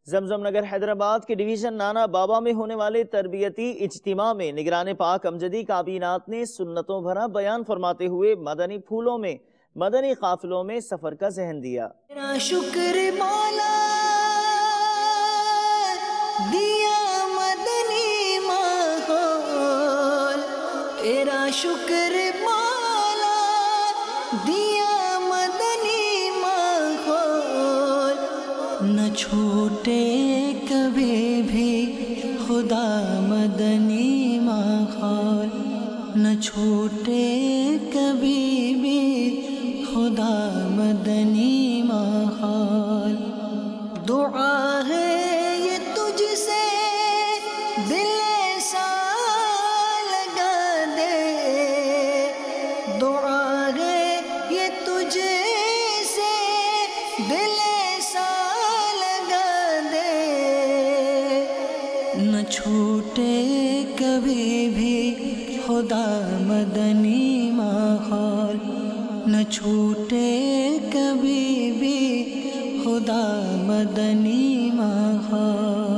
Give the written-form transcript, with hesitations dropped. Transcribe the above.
زمزم نگر حیدرآباد کے ڈویژن نانا بابا میں ہونے والے تربیتی اجتماع میں نگران پاک امجدی کابینات نے سنتوں بھرا بیان فرماتے ہوئے مدنی پھولوں میں مدنی قافلوں میں سفر کا ذہن دیا۔ تیرا شکر مولا دیا مدنی ماحول، تیرا شکر مولا دیا مدنی ماحول، نہ چھوٹے کبھی بھی خدا مدنی ماحول، نہ چھوٹے کبھی بھی خدا مدنی ماحول۔ دعا ہے یہ تجھ سے دل ایسا لگا دے، دعا ہے یہ تجھ سے دل ایسا لگا دے، نہ چھوٹے کبھی بھی خدا مدنی ماحول، نہ چھوٹے کبھی بھی خدا مدنی ماحول۔